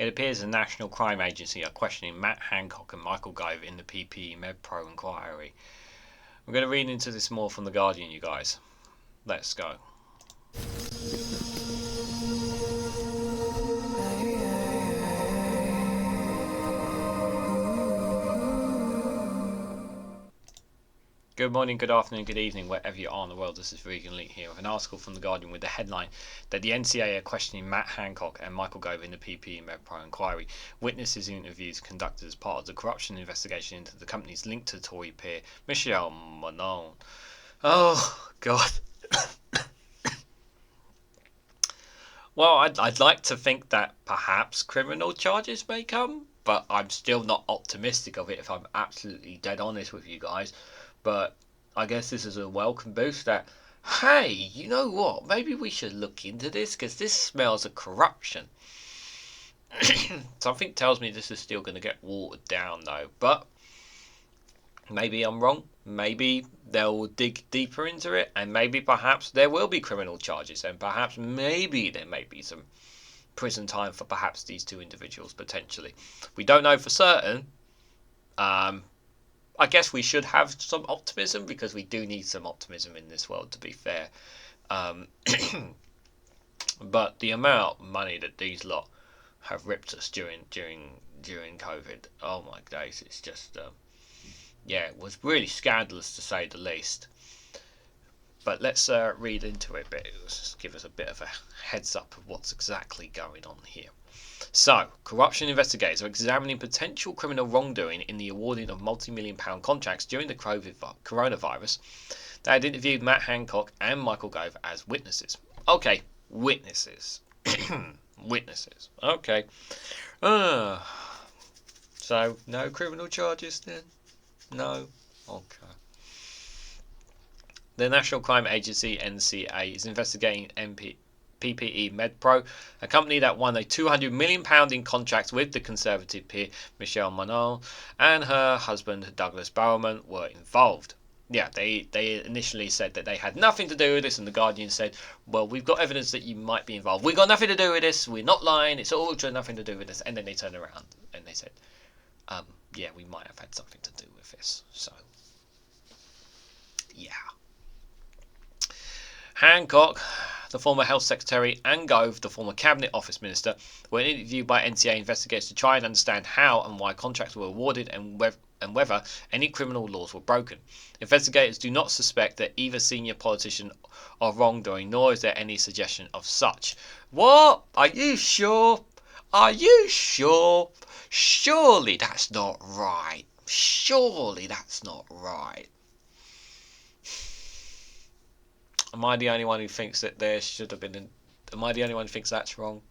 It appears the National Crime Agency are questioning Matt Hancock and Michael Gove in the PPE Medpro inquiry. We're going to read into this more from The Guardian, you guys. Let's go. Good morning, good afternoon, good evening, wherever you are in the world. This is REGANELITE here with an article from The Guardian with the headline that the NCA are questioning Matt Hancock and Michael Gove in the PPE Medpro inquiry. Witnesses in interviews conducted as part of the corruption investigation into the companies linked to Tory peer Michelle Mone. Oh, God. Well, I'd like to think that perhaps criminal charges may come, but I'm still not optimistic of it, if I'm absolutely dead honest with you guys. But I guess this is a welcome boost that, hey, you know what, maybe we should look into this because this smells of corruption. Something tells me this is still going to get watered down though, but maybe I'm wrong. Maybe they'll dig deeper into it, and maybe perhaps there will be criminal charges, and perhaps maybe there may be some prison time for perhaps these two individuals potentially. We don't know for certain. I guess we should have some optimism because we do need some optimism in this world, to be fair. But the amount of money that these lot have ripped us during COVID, oh my days, it's just yeah, it was really scandalous to say the least. But let's read into it a bit. Just give us a bit of a heads up of what's exactly going on here. So, corruption investigators are examining potential criminal wrongdoing in the awarding of multi-million-pound contracts during the coronavirus. They had interviewed Matt Hancock and Michael Gove as witnesses. Okay, witnesses. Witnesses. Okay. So, no criminal charges then? No? Okay. The National Crime Agency, NCA, is investigating PPE Medpro, a company that won a £200 million in contracts with the Conservative peer Michelle Mone and her husband Douglas Barrowman were involved. Yeah, they initially said that they had nothing to do with this, and the Guardian said, well, we've got evidence that you might be involved. We've got nothing to do with this. We're not lying. It's all nothing to do with this. And then they turned around and they said, yeah, we might have had something to do with this. So, yeah. Hancock, the former Health Secretary, and Gove, the former Cabinet Office Minister, were interviewed by NCA investigators to try and understand how and why contracts were awarded and whether any criminal laws were broken. Investigators do not suspect that either senior politician of wrongdoing, nor is there any suggestion of such. What? Are you sure? Are you sure? Surely that's not right. Surely that's not right. Am I the only one who thinks that there should have been... Am I the only one who thinks that's wrong?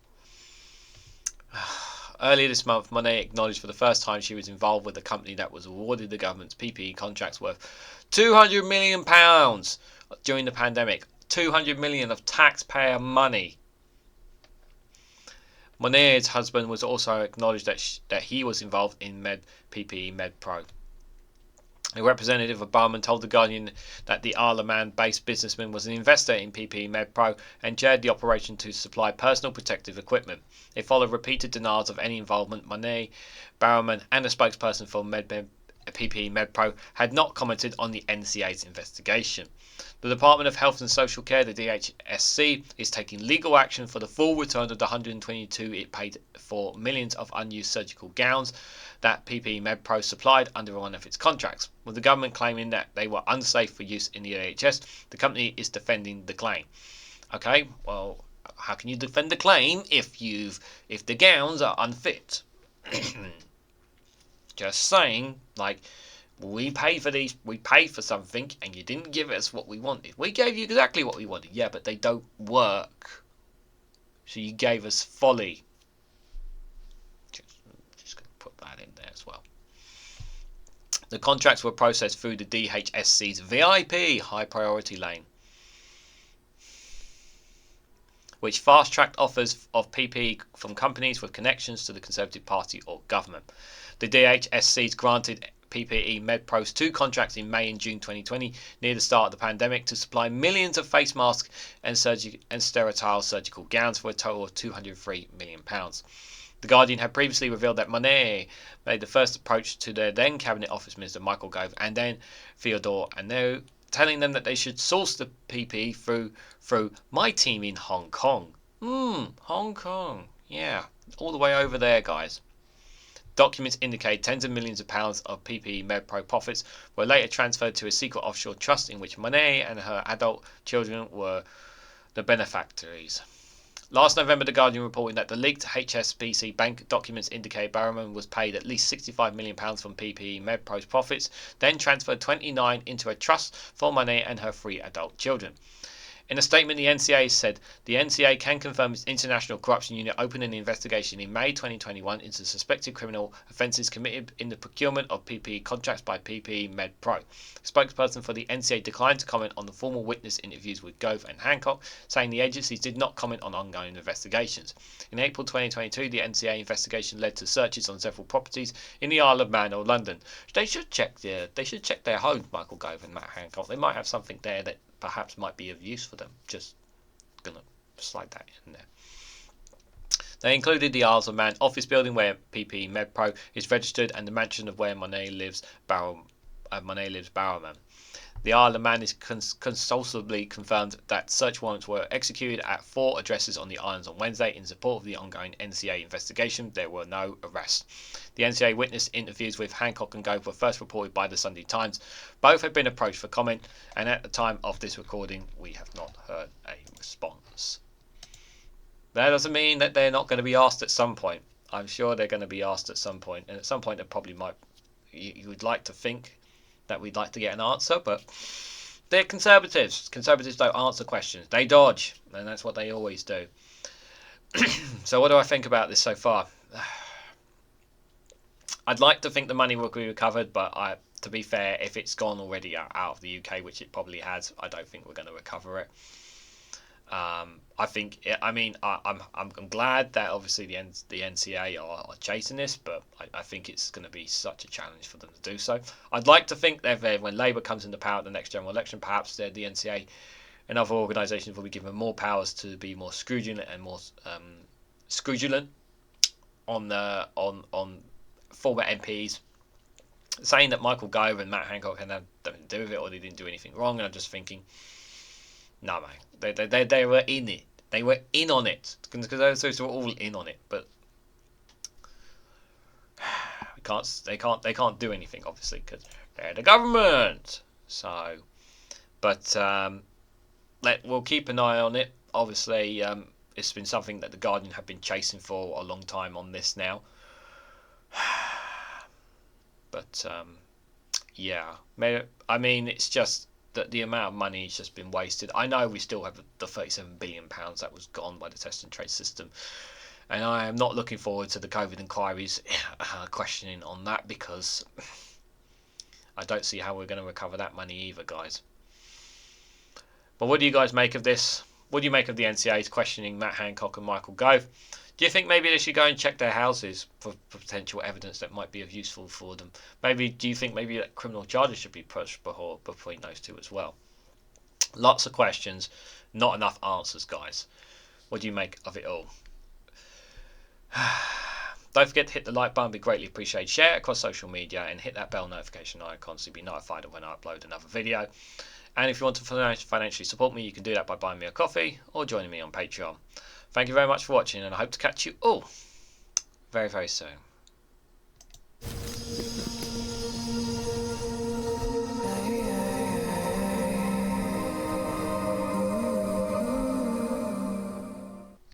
Earlier this month, Mone acknowledged for the first time she was involved with a company that was awarded the government's PPE contracts worth £200 million during the pandemic. $200 million of taxpayer money. Mone's husband was also acknowledged that he was involved in PPE Medpro. A representative of Barrowman told The Guardian that the Isle of Man-based businessman was an investor in PPE Medpro and chaired the operation to supply personal protective equipment. It followed repeated denials of any involvement. Mone, Barrowman, and a spokesperson for PPE Medpro had not commented on the NCA's investigation. The Department of Health and Social Care, the DHSC, is taking legal action for the full return of the $122 it paid for millions of unused surgical gowns that PPE Medpro supplied under one of its contracts. With the government claiming that they were unsafe for use in the NHS, the company is defending the claim. Okay, well, how can you defend the claim if the gowns are unfit? Just saying, like, we paid for these, we paid for something, and you didn't give us what we wanted. We gave you exactly what we wanted, yeah, but they don't work. So you gave us folly. Just going to put that in there as well. The contracts were processed through the DHSC's VIP high priority lane, which fast-tracked offers of PPE from companies with connections to the Conservative Party or government. The DHSC's granted PPE Medpro's two contracts in May and June 2020, near the start of the pandemic, to supply millions of face masks and sterile surgical gowns for a total of £203 million. The Guardian had previously revealed that Mone made the first approach to their then Cabinet Office Minister Michael Gove and then Theodore, and they're telling them that they should source the PPE through my team in Hong Kong. Hong Kong. Yeah, all the way over there, guys. Documents indicate tens of millions of pounds of PPE Medpro profits were later transferred to a secret offshore trust in which Mone and her adult children were the benefactors. Last November, The Guardian reported that the leaked HSBC bank documents indicate Barrowman was paid at least £65 million from PPE Medpro's profits, then transferred 29 into a trust for Mone and her 3 adult children. In a statement, the NCA said the NCA can confirm its International Corruption Unit opened an investigation in May 2021 into suspected criminal offences committed in the procurement of PPE contracts by PPE Medpro. A spokesperson for the NCA declined to comment on the formal witness interviews with Gove and Hancock, saying the agencies did not comment on ongoing investigations. In April 2022, the NCA investigation led to searches on several properties in the Isle of Man or London. They should check their homes, Michael Gove and Matt Hancock. They might have something there that perhaps might be of use for them. Just gonna slide that in there. They included the Isles of Man office building where PPE Medpro is registered and the mansion of where Mone lives Barrowman. The Isle of Man is consultably confirmed that search warrants were executed at 4 addresses on the islands on Wednesday in support of the ongoing NCA investigation. There were no arrests. The NCA witness interviews with Hancock and Gove were first reported by the Sunday Times. Both have been approached for comment, and at the time of this recording, we have not heard a response. That doesn't mean that they're not going to be asked at some point. I'm sure they're going to be asked at some point, and at some point they probably might. You would like to think that we'd like to get an answer, but they're conservatives. Conservatives don't answer questions. They dodge, and that's what they always do. So what do I think about this so far? I'd like to think the money will be recovered, but to be fair, if it's gone already out of the UK, which it probably has, I don't think we're going to recover it. I'm glad that obviously the NCA are chasing this, but I think it's going to be such a challenge for them to do so. I'd like to think that when Labour comes into power at the next general election, perhaps the NCA and other organisations will be given more powers to be more scrupulous and more on former MPs, saying that Michael Gove and Matt Hancock had nothing to do with it or they didn't do anything wrong. And I'm just thinking, no, man, they were in it. They were in on it because those were all in on it. But they can't do anything obviously because they're the government. So, but we'll keep an eye on it. Obviously, it's been something that the Guardian have been chasing for a long time on this now. But yeah, I mean, it's just that the amount of money has just been wasted. I know we still have the £37 billion that was gone by the test and trace system, and I am not looking forward to the COVID inquiries questioning on that, because I don't see how we're going to recover that money either, guys. But what do you guys make of this? What do you make of the NCA's questioning Matt Hancock and Michael Gove? Do you think maybe they should go and check their houses for potential evidence that might be of useful for them? Do you think maybe that criminal charges should be pushed between those two as well? Lots of questions, not enough answers, guys. What do you make of it all? Don't forget to hit the like button, it'd be greatly appreciated. Share it across social media and hit that bell notification icon so you'll be notified of when I upload another video. And if you want to financially support me, you can do that by buying me a coffee or joining me on Patreon. Thank you very much for watching, and I hope to catch you all very, very soon.